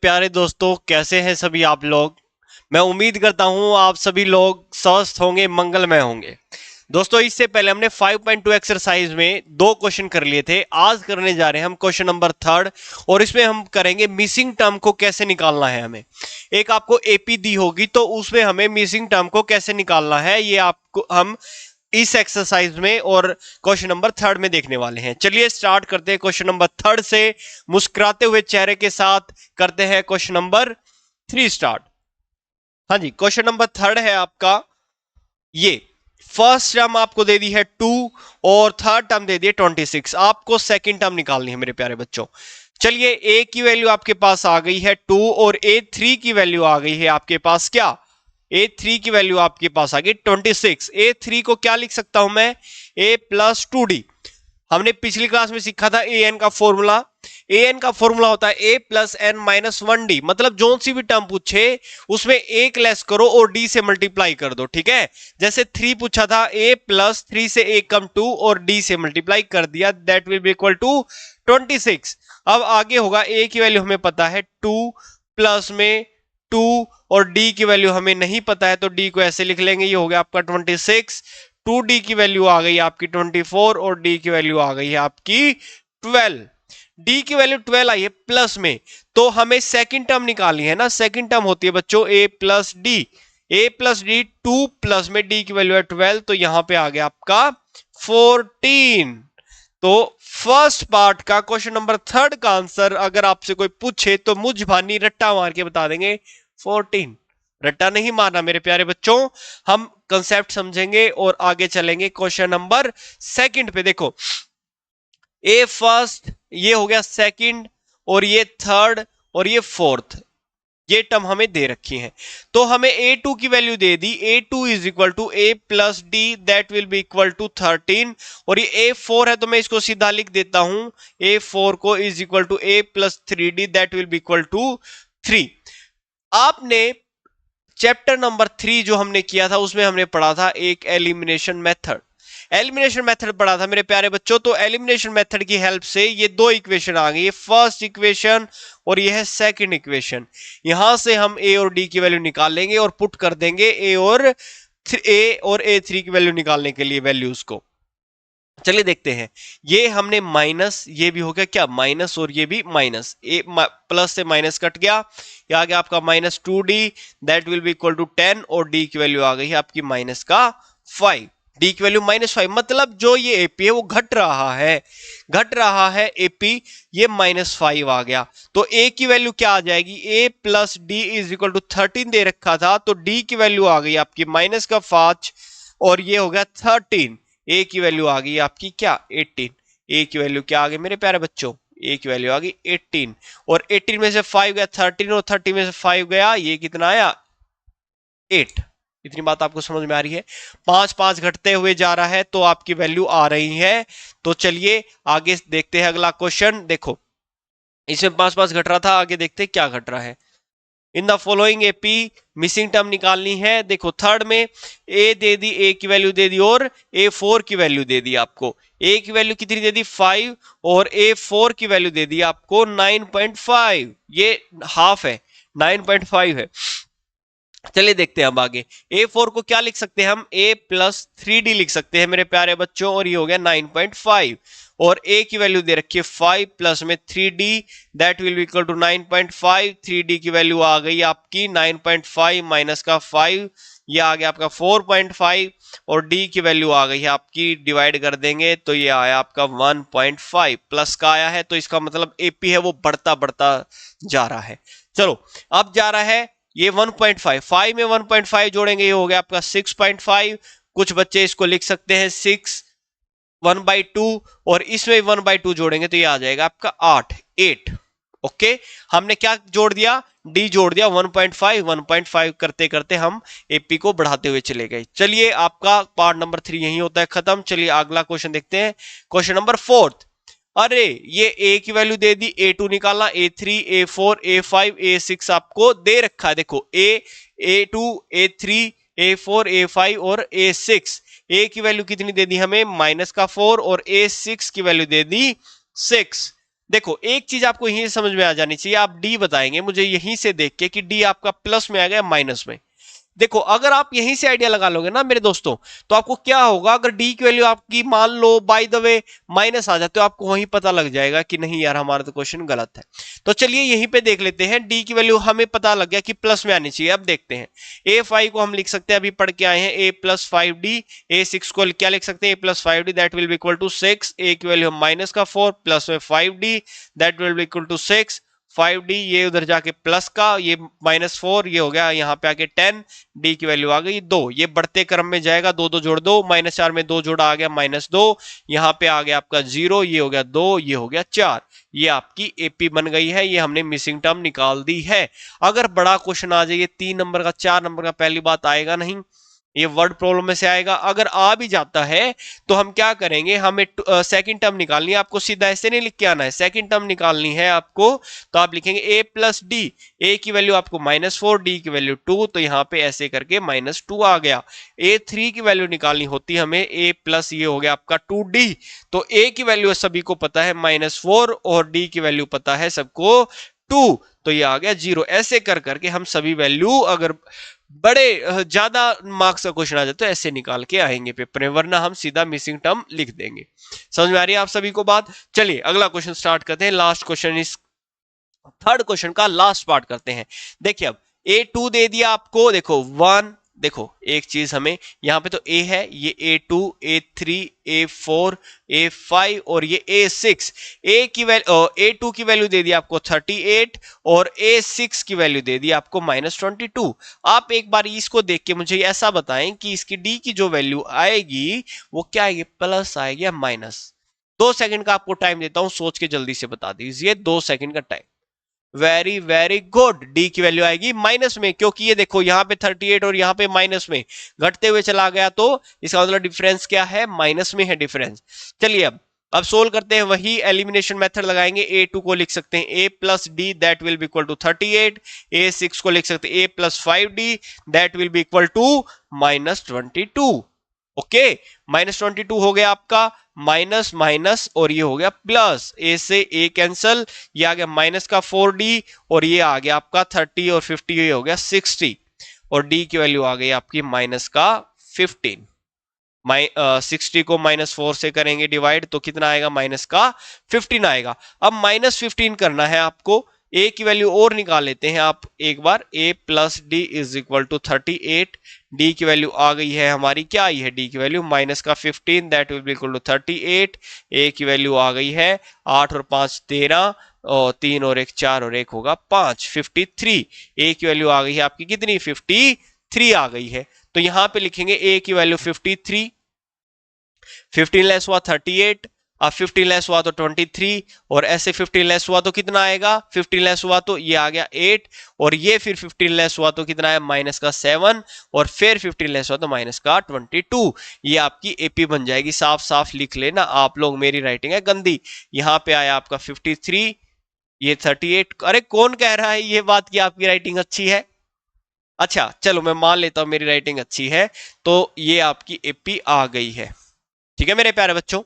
प्यारे दोस्तों, कैसे हैं सभी आप लोग। मैं उम्मीद करता हूं आप सभी लोग स्वस्थ होंगे, मंगलमय होंगे। दोस्तों, इससे पहले हमने 5.2 एक्सरसाइज में 2 क्वेश्चन कर लिए थे। आज करने जा रहे हैं हम क्वेश्चन नंबर 3 और इसमें हम करेंगे मिसिंग टर्म को कैसे निकालना है। हमें एक आपको एपी दी होगी तो उसमें हमें मिसिंग टर्म को कैसे निकालना है ये आपको हम इस एक्सरसाइज में और क्वेश्चन नंबर 3 में देखने वाले हैं। चलिए स्टार्ट करते हैं क्वेश्चन नंबर 3 से। मुस्कुराते हुए चेहरे के साथ करते हैं क्वेश्चन नंबर 3 स्टार्ट। हाँ जी, क्वेश्चन नंबर 3 है आपका ये। फर्स्ट टर्म आपको दे दी है 2 और थर्ड टर्म दे दी है 26। आपको सेकंड टर्म निकालनी है मेरे प्यारे बच्चों। चलिए, ए की वैल्यू आपके पास आ गई है 2 और A3 की वैल्यू आ गई है आपके पास क्या, A3 की वैल्यू आपके पास आ गई 26। A3 को क्या लिख सकता हूं मैं, A प्लस 2D। हमने पिछली क्लास में सीखा था an का फॉर्मूला। an का फॉर्मूला होता है a plus N minus 1d। मतलब जो सी भी टर्म पूछे उसमें एक लेस करो और d से मल्टीप्लाई कर दो, ठीक है। जैसे 3 पूछा था, a प्लस 3 से a कम 2 और d से मल्टीप्लाई कर दिया, that will be equal to 26। अब आगे होगा, a की वैल्यू हमें पता है 2 प्लस में 2 और d की वैल्यू हमें नहीं पता है तो d को ऐसे लिख लेंगे, ये हो गया आपका 26। 2d की वैल्यू आ गई आपकी 24 और d की वैल्यू आ गई है आपकी 12। d की वैल्यू 12 आई है प्लस में, तो हमें सेकंड टर्म निकालनी है ना। सेकंड टर्म होती है बच्चों a plus D. a plus D, 2 plus में d की वैल्यू है 12, तो यहां पे आ गया आपका 14। तो फर्स्ट पार्ट का क्वेश्चन नंबर 3 का आंसर अगर आपसे कोई पूछे तो मुझ भानी रट्टा मार के बता देंगे 14। रट्टा नहीं मारना मेरे प्यारे बच्चों, हम कंसेप्ट समझेंगे और आगे चलेंगे। क्वेश्चन नंबर 2 पे देखो, ए फर्स्ट, ये हो गया सेकंड और ये थर्ड और ये फोर्थ, ये टर्म हमें दे रखी है। तो हमें a2 की वैल्यू दे दी, a2 is equal to a plus D, that will be equal to 13। और ये a4 है तो मैं इसको सीधा लिख देता हूं, a4 को is equal to a plus 3d, that will be equal to 3। आपने चैप्टर नंबर 3 जो हमने किया था उसमें हमने पढ़ा था एक एलिमिनेशन मेथड। एलिमिनेशन मेथड पढ़ा था मेरे प्यारे बच्चों। तो एलिमिनेशन मेथड की हेल्प से ये 2 इक्वेशन आ गई, ये फर्स्ट इक्वेशन और ये है सेकंड इक्वेशन। यहां से हम a और d की वैल्यू निकाल लेंगे और पुट कर देंगे a और a3 की वैल्यू निकालने के लिए वैल्यूज को। चलिए देखते हैं, ये हमने माइनस, ये भी हो गया क्या माइनस और ये भी माइनस, ए प्लस से माइनस कट गया, ये आ गया आपका minus 2d, that will be equal to 10 और d की वैल्यू आ गई है आपकी माइनस का 5। d की वैल्यू -5, मतलब जो ये एपी है वो घट रहा है, घट रहा है एपी, ये -5 आ गया। तो a की वैल्यू क्या आ जाएगी, a plus D is equal to 13 दे रखा था, तो d की वैल्यू आ गई आपकी माइनस का 5 और ये हो गया 13। ए की वैल्यू आ गई आपकी क्या 18। ए की वैल्यू क्या आ गई मेरे प्यारे बच्चों, ए की वैल्यू आ गई 18 और 18 में से 5 गया 13 और 30 में से 5 गया, ये कितना आया 8। इतनी बात आपको समझ में आ रही है। 5 5 घटते हुए जा रहा है तो आपकी वैल्यू आ रही है। तो चलिए आगे देखते हैं अगला क्वेश्चन। देखो, इसमें 5 5 घट रहा था, आगे देखते हैं क्या घट रहा है। In the following AP, missing term निकालनी है। देखो थर्ड में ए दे दी, ए की वैल्यू दे दी और A4 की वैल्यू दे दी आपको। ए की वैल्यू कितनी दे दी 5 और A4 की वैल्यू दे दी आपको 9.5, ये हाफ है, 9.5 है। चलिए देखते हैं अब आगे। A4 को क्या लिख सकते हैं हम, a प्लस 3d लिख सकते हैं मेरे प्यारे बच्चों, और ये हो गया 9.5 और a की वैल्यू दे रखी है 5 प्लस में 3d, that will be equal to 9.5। 3d की वैल्यू आ गई आपकी 9.5 माइनस का 5, ये आ गया आपका 4.5 और d की वैल्यू आ गई है आपकी, डिवाइड कर देंगे तो ये आया आपका 1.5, प्लस का आया है तो इसका मतलब AP है वो बढ़ता बढ़ता जा रहा है। चलो अब जा रहा है ये 1.5, 5 में 1.5 जोड़ेंगे, ये हो गया आपका 6.5। कुछ बच्चे इसको लिख सकते हैं 6 1/2 और इसमें 1/2 जोड़ेंगे तो ये आ जाएगा आपका 8। ओके, हमने क्या जोड़ दिया, डी जोड़ दिया 1.5 1.5 करते करते हम एपी को बढ़ाते हुए चले गए। चलिए आपका पार्ट नंबर 3 यही होता है खत्म। चलिए अगला क्वेश्चन देखते हैं, क्वेश्चन नंबर 4। अरे ये a की वैल्यू दे दी, a2 निकालना, a3 a4 a5 a6 आपको दे रखा है। देखो a2 a3 a4 a5 और a6, a की वैल्यू कितनी दे दी हमें माइनस का 4 और a6 की वैल्यू दे दी 6। देखो एक चीज आपको यहीं से समझ में आ जानी चाहिए, आप डी बताएंगे मुझे यहीं से देख के कि डी आपका प्लस में आ गया माइनस में। देखो अगर आप यहीं से आइडिया लगा लोगे ना मेरे दोस्तों, तो आपको क्या होगा, अगर डी की वैल्यू आपकी मान लो बाय द वे माइनस आ जाते हो, आपको वहीं पता लग जाएगा कि नहीं यार हमारा तो क्वेश्चन गलत है। तो चलिए यहीं पे देख लेते हैं, डी की वैल्यू हमें पता लग गया कि प्लस में आनी चाहिए। अब देखते हैं a5 को हम लिख सकते हैं, अभी पढ़ के आए हैं, a प्लस 5d। a6 को क्या लिख सकते हैं, a plus 5d that will be equal to 6। a की वैल्यू माइनस का 4 प्लस में 5d that will be equal to 6। 5d ये उधर जाके प्लस का, ये -4 ये हो गया यहाँ पे आके 10। डी की वैल्यू आ गई 2। ये बढ़ते क्रम में जाएगा, 2 2 जोड़ दो, -4 में 2 जोड़ा आ गया -2। यहाँ पे आ गया आपका 0, ये हो गया 2, ये हो गया 4। ये आपकी एपी बन गई है, ये हमने मिसिंग टर्म निकाल दी है। अगर बड़ा क्वेश्चन आ जाए 3 नंबर का 4 नंबर का, पहली बात आएगा नहीं, ये वर्ड प्रॉब्लम में से आएगा। अगर आ भी जाता है तो हम क्या करेंगे, हमें सेकंड टर्म निकालनी है, आपको सीधा ऐसे नहीं लिख के आना है, सेकंड टर्म निकालनी है आपको। तो आप लिखेंगे a प्लस डी, ए की वैल्यू आपको -4, डी की वैल्यू 2, तो यहाँ पे ऐसे करके -2 आ गया। a3 की वैल्यू निकालनी होती है हमें, a प्लस ये हो गया आपका 2d। तो a की वैल्यू सभी को पता है -4 और d की वैल्यू पता है सबको 2, तो ये आ गया 0। ऐसे कर करके हम सभी वैल्यू, अगर बड़े ज्यादा मार्क्स का क्वेश्चन आ जाए तो ऐसे निकाल के आएंगे पेपर में, वरना हम सीधा मिसिंग टर्म लिख देंगे। समझ में आ रही है आप सभी को बात? चलिए अगला क्वेश्चन स्टार्ट करते हैं, लास्ट क्वेश्चन, इस थर्ड क्वेश्चन का लास्ट पार्ट करते हैं। देखिए अब A2 दे दिया आपको, देखो 1, देखो एक चीज हमें यहाँ पे तो A है, ये A2, A3, A4, A5 और ये A6। A2 की वैल्यू दे दी आपको 38 और A6 की वैल्यू दे दी आपको -22। आप एक बार इसको देख के मुझे ऐसा बताएं कि इसकी D की जो वैल्यू आएगी वो क्या आएगी, प्लस आएगी या माइनस? 2 सेकंड का आपको टाइम देता हूं, सोच के जल्दी से बता दीजिए, 2 सेकंड का time. Very very good, D की वैल्यू आएगी माइनस में, क्योंकि ये देखो यहाँ पे 38 और यहाँ पे माइनस में घटते हुए चला गया, तो इसका मतलब डिफरेंस क्या है, माइनस में है डिफरेंस। चलिए अब सोल्व करते हैं, वही एलिमिनेशन मेथड लगाएंगे। A2 को लिख सकते हैं a plus D that will be equal to 38। A6 को लिख सकते हैं a plus 5d that will be equal to -22। Okay, -22 हो गया आपका, माइनस माइनस और ये हो गया प्लस, ए से ए कैंसल, ये आ गया माइनस का 4d और ये आ गया आपका 30 और 50, ये हो गया 60 और d की वैल्यू आ गई आपकी माइनस का 15। 60 को -4 से करेंगे डिवाइड तो कितना आएगा, माइनस का 15 आएगा। अब -15 करना है आपको, a की वैल्यू और निकाल लेते हैं आप एक बार, a plus D is equal to 38। d की वैल्यू आ गई है हमारी, क्या आई है d की वैल्यू, माइनस का 15 that will be equal to 38। a की वैल्यू आ गई है 8 और 5 13 और 3 और 1 4 और 1 होगा 5, 53। a की वैल्यू आ गई है आपकी कितनी, 53 आ गई है। तो यहां पे लिखेंगे a की वैल्यू 53, 15 लेस हुआ 38, अब 15 लेस हुआ तो 23 और ऐसे 15 लेस हुआ तो कितना आएगा, 15 लेस हुआ तो ये आ गया 8 और ये फिर 15 लेस हुआ तो कितना है, माइनस का 7 और फिर 15 लेस हुआ तो माइनस का 22। ये आपकी एपी बन जाएगी, साफ साफ लिख लेना आप लोग, मेरी राइटिंग है गंदी। यहाँ पे आया आपका 53, ये 38। अरे कौन कह रहा है ये बात कि आपकी राइटिंग अच्छी है? अच्छा चलो मैं मान लेता हूं मेरी राइटिंग अच्छी है, तो ये आपकी एपी आ गई है। ठीक है मेरे प्यारे बच्चों,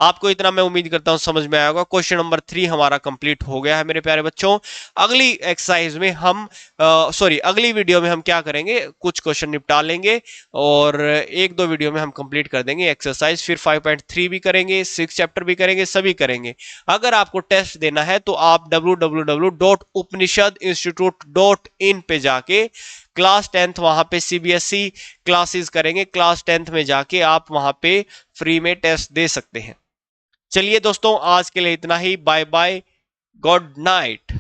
आपको इतना मैं उम्मीद करता हूं समझ में आया होगा। क्वेश्चन नंबर 3 हमारा कंप्लीट हो गया है मेरे प्यारे बच्चों। अगली एक्सरसाइज में हम अगली वीडियो में हम क्या करेंगे, कुछ क्वेश्चन निपटा लेंगे और एक दो वीडियो में हम कंप्लीट कर देंगे एक्सरसाइज, फिर 5.3 भी करेंगे, 6 चैप्टर भी करेंगे, सभी करेंगे। अगर आपको टेस्ट देना है तो आप www.upanishadinstitute.in पे जाके क्लास 10th वहां पे CBSE क्लासेस करेंगे, क्लास 10th में जाके आप वहां पे फ्री में टेस्ट दे सकते हैं। चलिए दोस्तों आज के लिए इतना ही, बाय बाय, गुड नाइट।